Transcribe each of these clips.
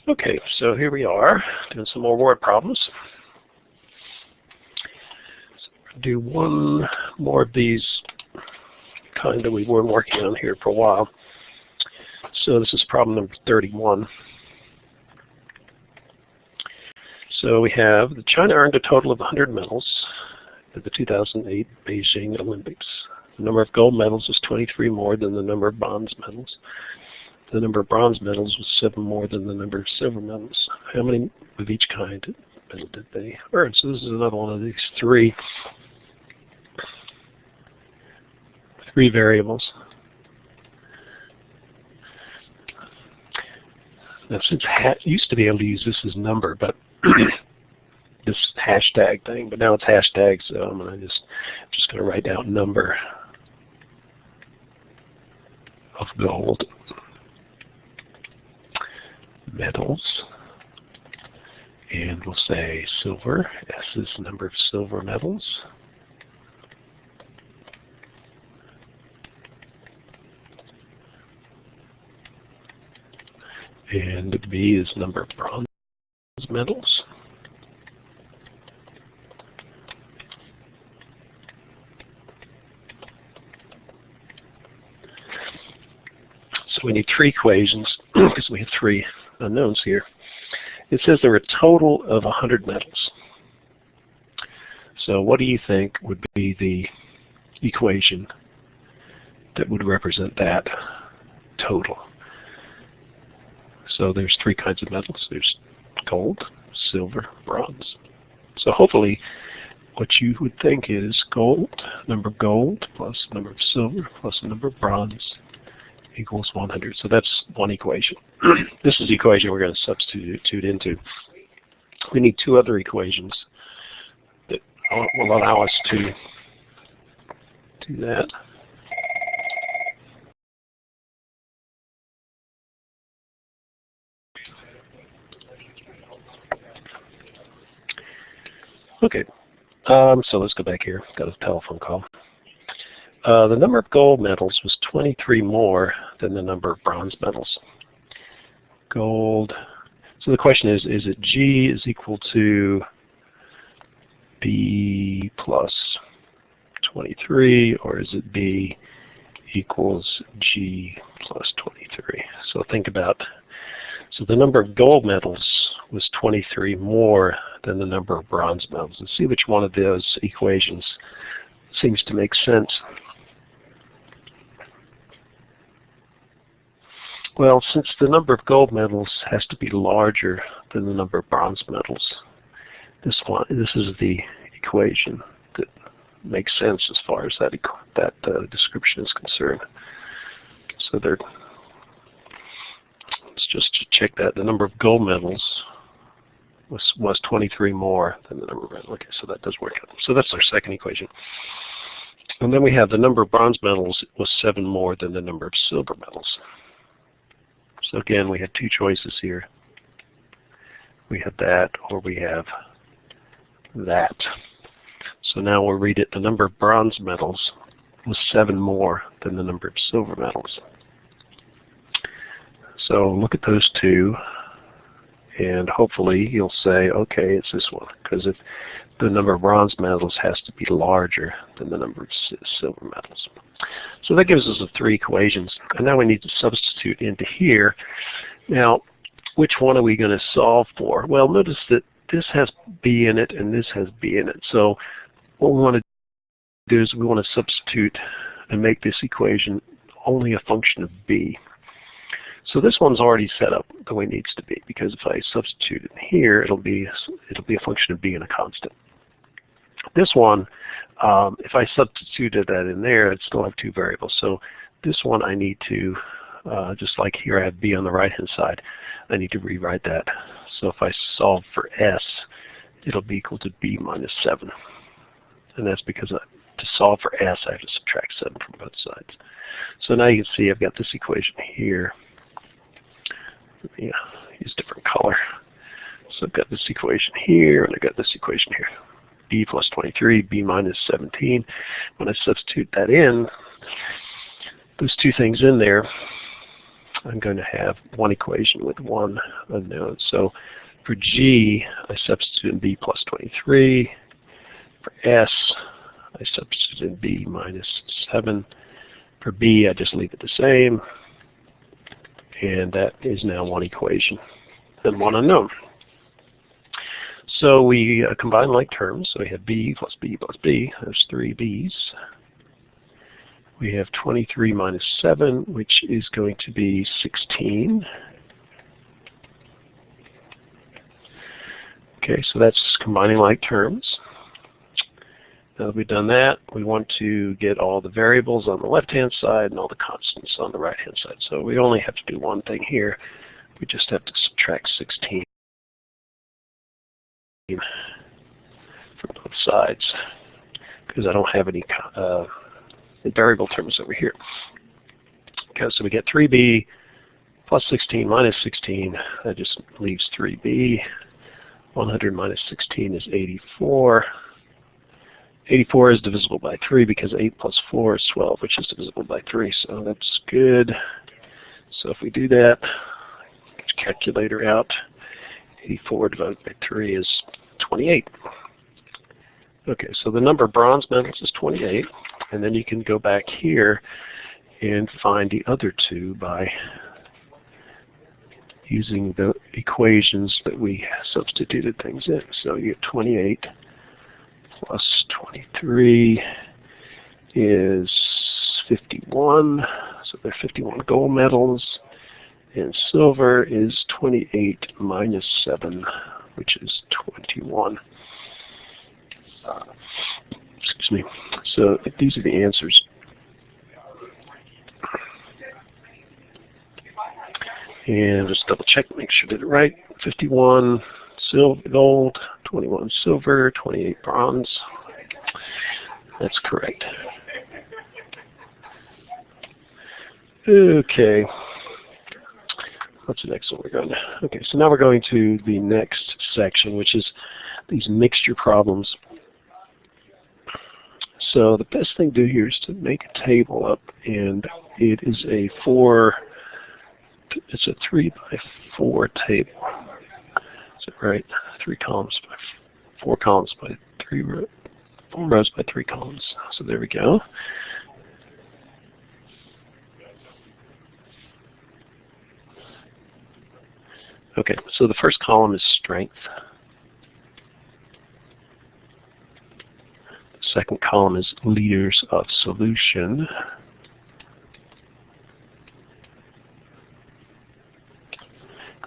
Okay, so here we are doing some more word problems. So do one more of these kind that we were working on here for a while. So this is problem number 31. So we have China earned a total of 100 medals at the 2008 Beijing Olympics. The number of gold medals was 23 more than the number of bronze medals. The number of bronze medals was 7 more than the number of silver medals. How many of each kind medal did they earn? So this is another one of these three variables. Now, since used to be able to use this as number, but this hashtag thing, but now it's hashtag, so I'm just going to write down number of gold medals, and we'll say silver. S is the number of silver medals. And B is the number of bronze medals. So we need three equations because we have three unknowns here. It says there are a total of 100 medals. So what do you think would be the equation that would represent that total? So there's three kinds of medals. There's gold, silver, bronze. So hopefully what you would think is number of gold plus number of silver plus the number of bronze equals 100. So that's one equation. This is the equation we're going to substitute into. We need two other equations that will allow us to do that. Okay, so let's go back here. Got a telephone call. The number of gold medals was 23 more than the number of bronze medals. Gold. So the question is it G is equal to B plus 23, or is it B equals G plus 23? So think about, so the number of gold medals was 23 more than the number of bronze medals. Let's see which one of those equations seems to make sense. Well, since the number of gold medals has to be larger than the number of bronze medals, this is the equation that makes sense as far as that description is concerned. So let's just check that. The number of gold medals was 23 more than the number of bronze. Okay, so that does work out. So that's our second equation. And then we have the number of bronze medals was 7 more than the number of silver medals. So again, we had two choices here. We have that, or we have that. So now we'll read it. The number of bronze medals was 7 more than the number of silver medals. So look at those two, and hopefully you'll say, okay, it's this one, because if the number of bronze medals has to be larger than the number of silver medals. So that gives us the three equations, and now we need to substitute into here. Now, which one are we going to solve for? Well, notice that this has B in it and this has B in it. So what we want to do is we want to substitute and make this equation only a function of B. So this one's already set up the way it needs to be, because if I substitute it here, it'll be a function of B and a constant. This one, if I substituted that in there, I'd still have two variables. So this one I need to, just like here I have B on the right-hand side, I need to rewrite that. So if I solve for S, it'll be equal to B minus 7. And that's because to solve for S, I have to subtract 7 from both sides. So now you can see I've got this equation here. Let me use a different color. So I've got this equation here, and I've got this equation here. B plus 23, B minus 17. When I substitute that in, those two things in there, I'm going to have one equation with one unknown. So for G, I substitute in B plus 23. For S, I substitute in B minus 7. For B, I just leave it the same. And that is now one equation and one unknown. So we combine like terms. So we have B plus B plus B. There's 3 B's. We have 23 minus 7, which is going to be 16. Okay, so that's combining like terms. Now that we've done that, we want to get all the variables on the left-hand side and all the constants on the right-hand side. So we only have to do one thing here. We just have to subtract 16 from both sides because I don't have any variable terms over here. Okay, so we get 3b plus 16 minus 16. That just leaves 3b. 100 minus 16 is 84. 84 is divisible by 3 because 8 plus 4 is 12, which is divisible by 3. So that's good. So if we do that, get your calculator out. 84 divided by 3 is 28. Okay, so the number of bronze medals is 28. And then you can go back here and find the other two by using the equations that we substituted things in. So you get 28 plus 23 is 51. So there are 51 gold medals. And silver is 28 minus 7, which is 21. Excuse me. So these are the answers. And just double check, make sure I did it right. 51 gold, 21 silver, 28 bronze. That's correct. Okay. What's the next one we're going to? Okay, so now we're going to the next section, which is these mixture problems. So the best thing to do here is to make a table up, and it is a 3 by 4 table. Is that right? 3 columns by 4 columns by 3 rows, 4 rows by 3 columns. So there we go. Okay, so the first column is strength. The second column is liters of solution.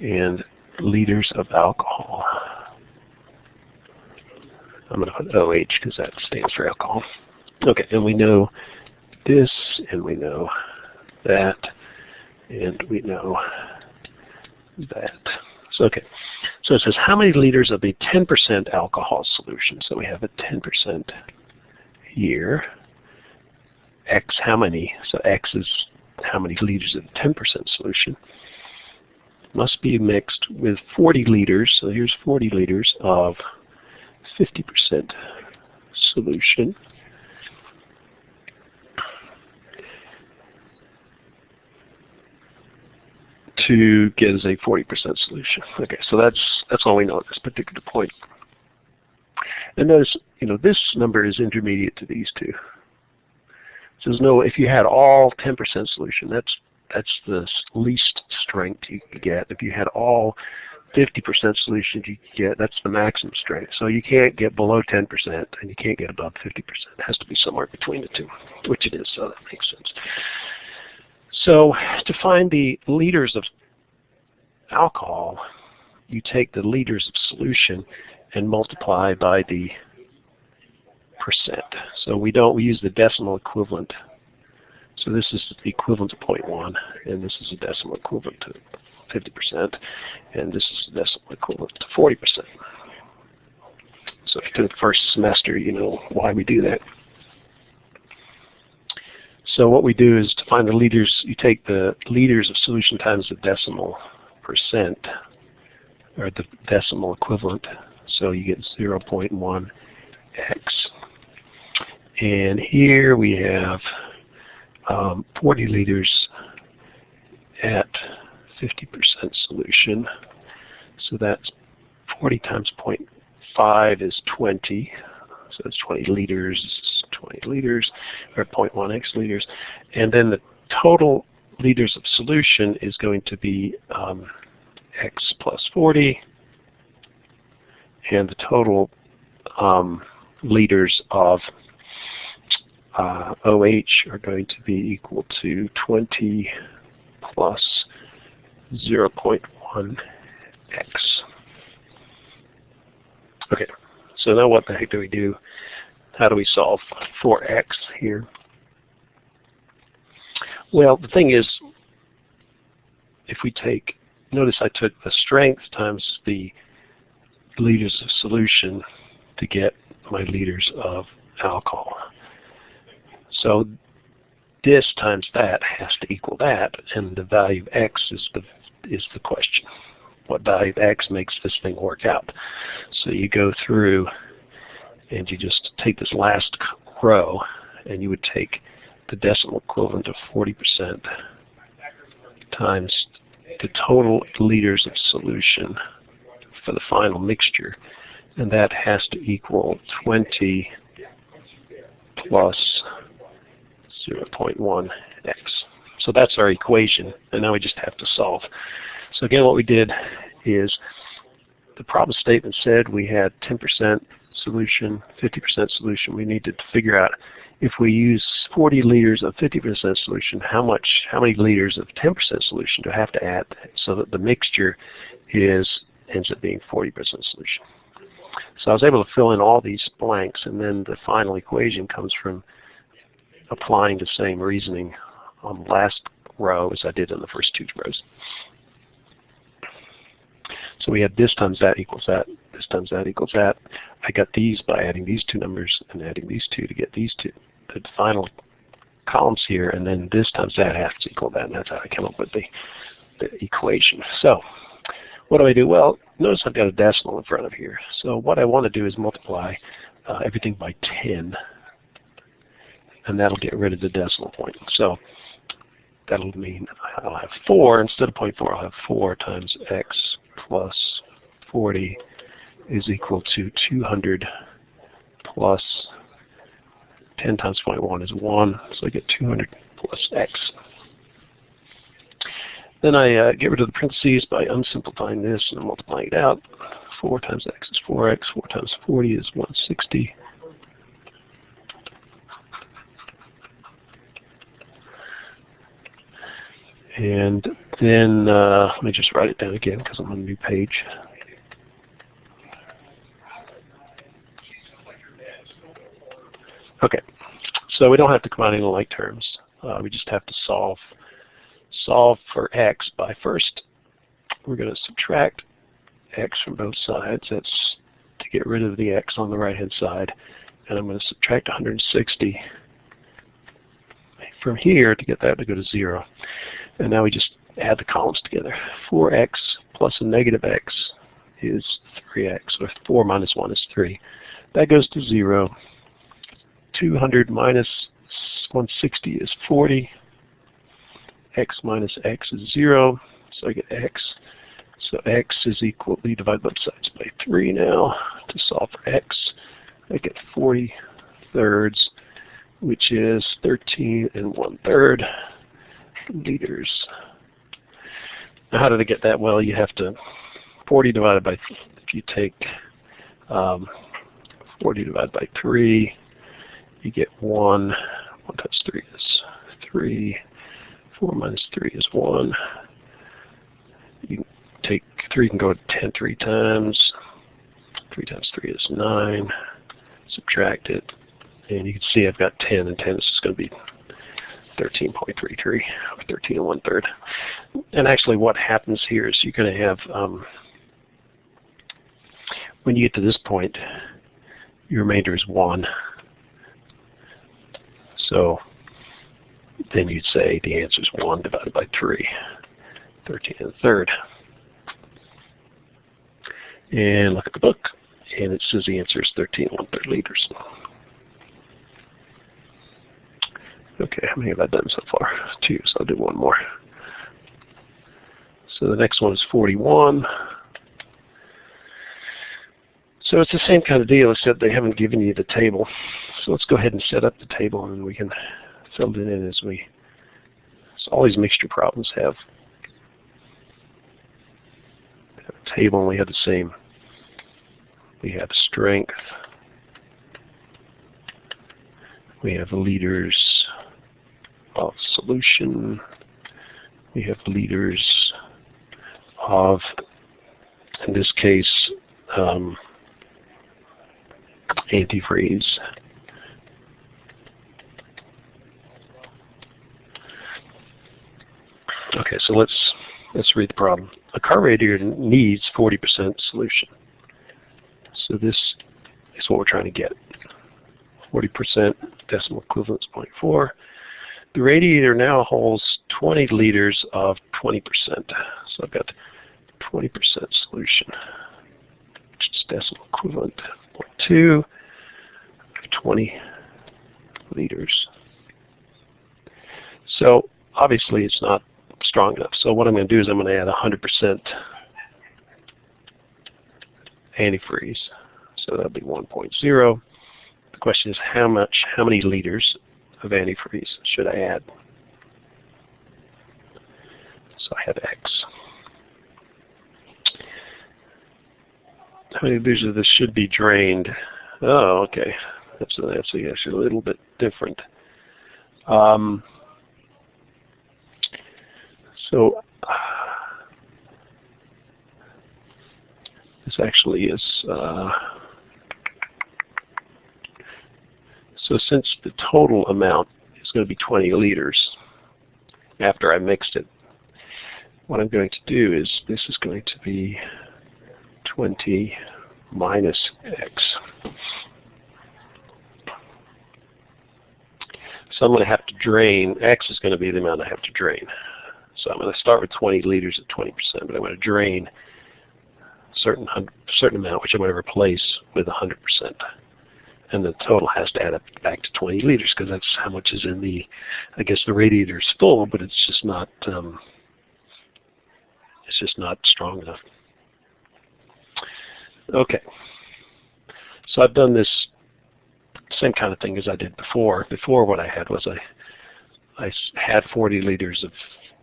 And liters of alcohol. I'm going to put OH because that stands for alcohol. Okay, and we know this, and we know that, and we know that. So, okay, so it says how many liters of a 10% alcohol solution? So we have a 10% here. X how many? So X is how many liters of a 10% solution. Must be mixed with 40 liters, so here's 40 liters of 50% solution. To get as a 40% solution. Okay, so that's all we know at this particular point. And notice, this number is intermediate to these two. So there's no, if you had all 10% solution, that's the least strength you could get. If you had all 50% solutions you could get, that's the maximum strength. So you can't get below 10% and you can't get above 50%. It has to be somewhere between the two, which it is, so that makes sense. So to find the liters of alcohol, you take the liters of solution and multiply by the percent. So we use the decimal equivalent. So this is the equivalent to 0.1, and this is a decimal equivalent to 50%, and this is the decimal equivalent to 40%. So if you took the first semester, you know why we do that. So what we do is to find the liters, you take the liters of solution times the decimal percent, or the decimal equivalent. So you get 0.1x. And here we have 40 liters, at 50% solution. So that's 40 times 0.5 is 20. So it's 20 liters, or 0.1 liters. And then the total liters of solution is going to be x plus 40. And the total liters of OH are going to be equal to 20 plus 0.1 x. Okay, so now what the heck do we do? How do we solve for x here? Well, the thing is, if we take, notice I took the strength times the liters of solution to get my liters of alcohol. So this times that has to equal that, and the value of x is the question. What value of x makes this thing work out? So you go through and you just take this last row and you would take the decimal equivalent of 40% times the total liters of solution for the final mixture, and that has to equal 20 plus 0.1 x. So that's our equation, and now we just have to solve. So again, what we did is the problem statement said we had 10% solution, 50% solution. We needed to figure out if we use 40 liters of 50% solution, how many liters of 10% solution do I have to add so that the mixture ends up being 40% solution. So I was able to fill in all these blanks, and then the final equation comes from applying the same reasoning on the last row as I did in the first two rows. So we had this times that equals that, this times that equals that. I got these by adding these two numbers and adding these two to get these two, the final columns here, and then this times that has to equal that, and that's how I came up with the equation. So what do I do? Well, notice I've got a decimal in front of here. So what I want to do is multiply everything by 10, and that'll get rid of the decimal point. So that'll mean I'll have 4, instead of 0.4, I'll have 4 times x plus 40 is equal to 200 plus 10 times 0.1 is 1, so I get 200 plus x. Then I get rid of the parentheses by unsimplifying this and multiplying it out. 4 times x is 4x, 4 times 40 is 160. And then let me just write it down again because I'm on a new page. Okay, so we don't have to combine any like terms. We just have to solve for x by first we're going to subtract x from both sides. That's to get rid of the x on the right hand side, and I'm going to subtract 160 from here to get that to go to 0. And now we just add the columns together. 4x plus a negative x is 3x, or 4 minus 1 is 3. That goes to 0. 200 minus 160 is 40. X minus x is 0, so I get x. So x is equal, we divide both sides by 3 now to solve for x. I get 40 thirds, which is 13 1/3 liters. Now how did I get that? Well, you have to, 40 divided by, if you take 40 divided by 3, you get 1. 1 times 3 is 3. 4 minus 3 is 1. You can take 3 can go to 10 3 times. 3 times 3 is 9. Subtract it, and you can see I've got 10, and 10 is going to be 13.33, or 13 1/3. And actually what happens here is you're going to have, when you get to this point, your remainder is 1. So then you'd say the answer is 1 divided by 3, 13 1/3. And look at the book, and it says the answer is 13 1/3 liters. Okay, how many have I done so far? 2, so I'll do one more. So the next one is 41. So it's the same kind of deal, except they haven't given you the table. So let's go ahead and set up the table, and we can fill it in as we. So all these mixture problems have a table, and we have the same. We have strength. We have liters of solution. We have liters of, in this case, antifreeze. Okay, so let's read the problem. A car radiator needs 40% solution. So this is what we're trying to get. 40%, decimal equivalent is 0.4. The radiator now holds 20 liters of 20%. So I've got 20% solution, which is decimal equivalent 0.2 of 20 liters. So obviously it's not strong enough. So what I'm going to do is I'm going to add 100% antifreeze. So that'll be 1.0. The question is how many liters of antifreeze should I add? So I have X. How many liters of this should be drained? Oh, okay. That's actually a little bit different. So this actually is, so since the total amount is going to be 20 liters after I mixed it, what I'm going to do is this is going to be 20 minus X. So I'm going to have to drain, X is going to be the amount I have to drain. So I'm going to start with 20 liters at 20%, but I'm going to drain a certain amount, which I'm going to replace with 100%. And the total has to add up back to 20 liters, because that's how much is in the, I guess the radiator is full, but it's just not strong enough. Okay. So I've done this same kind of thing as I did before. Before what I had was I had 40 liters of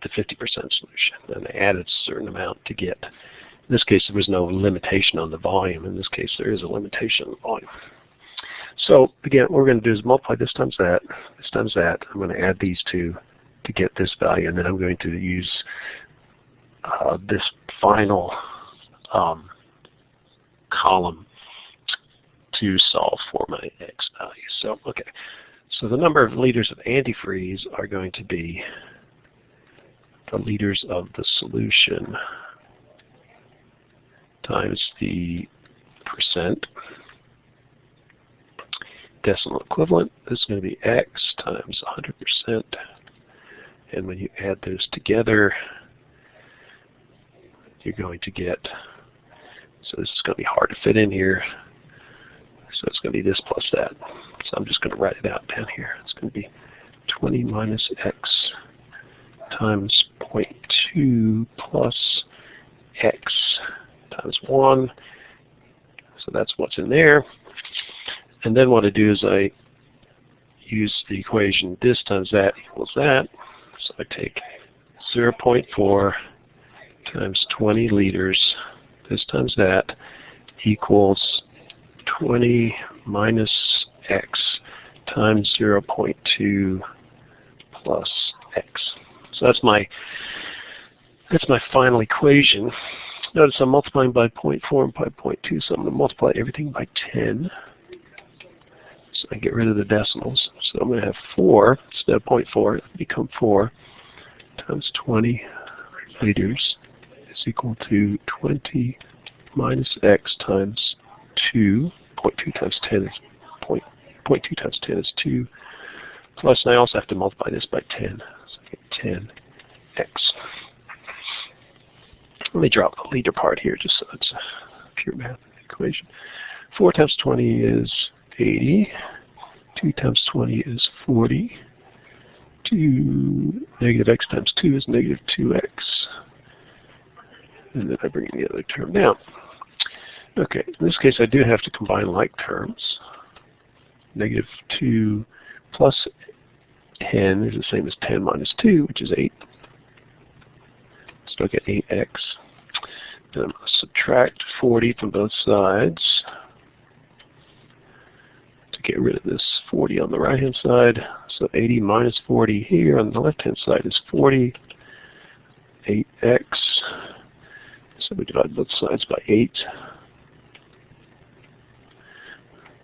the 50% solution, and I added a certain amount to get. In this case, there was no limitation on the volume. In this case, there is a limitation on the volume. So again, what we're going to do is multiply this times that, this times that. I'm going to add these two to get this value, and then I'm going to use this final column to solve for my X value. So, okay. So the number of liters of antifreeze are going to be the liters of the solution times the percent. Decimal equivalent is going to be X times 100%. And when you add those together, you're going to get, so this is going to be hard to fit in here. So it's going to be this plus that. So I'm just going to write it out down here. It's going to be 20 minus X times 0.2 plus X times 1. So that's what's in there. And then what I do is I use the equation this times that equals that. So I take 0.4 times 20 liters, this times that, equals 20 minus X times 0.2 plus X. So that's my final equation. Notice I'm multiplying by 0.4 and by 0.2, so I'm going to multiply everything by 10. So I get rid of the decimals. So I'm going to have 4 instead of 0.4, it'll become 4 times 20 liters is equal to 20 minus X times 2. 0.2 times 10 is 0.2 times 10 is 2. Plus, and I also have to multiply this by 10. So I get 10x. Let me drop the liter part here just so it's a pure math equation. 4 times 20 is 80. 2 times 20 is 40. Negative x times 2 is negative 2x. and then I bring the other term down. Okay, in this case I do have to combine like terms. Negative 2 plus 10 is the same as 10 minus 2, which is 8. Still get 8x. Then I'm going to subtract 40 from both sides to get rid of this 40 on the right-hand side. So 80 minus 40 here on the left-hand side is 40. 8x. So we divide both sides by 8.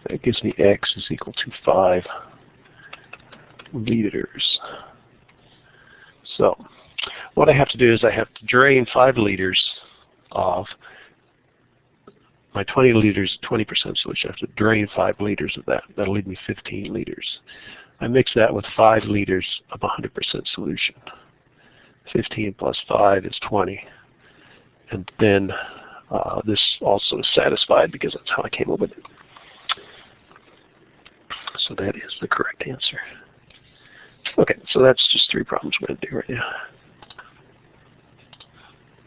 That gives me x is equal to 5 liters. So what I have to do is I have to drain 5 liters of my 20 liters, 20% solution. I have to drain 5 liters of that. That'll leave me 15 liters. I mix that with 5 liters of 100% solution. 15 plus 5 is 20. And then this also is satisfied because that's how I came up with it. So that is the correct answer. Okay, so that's just 3 problems we're going to do right now.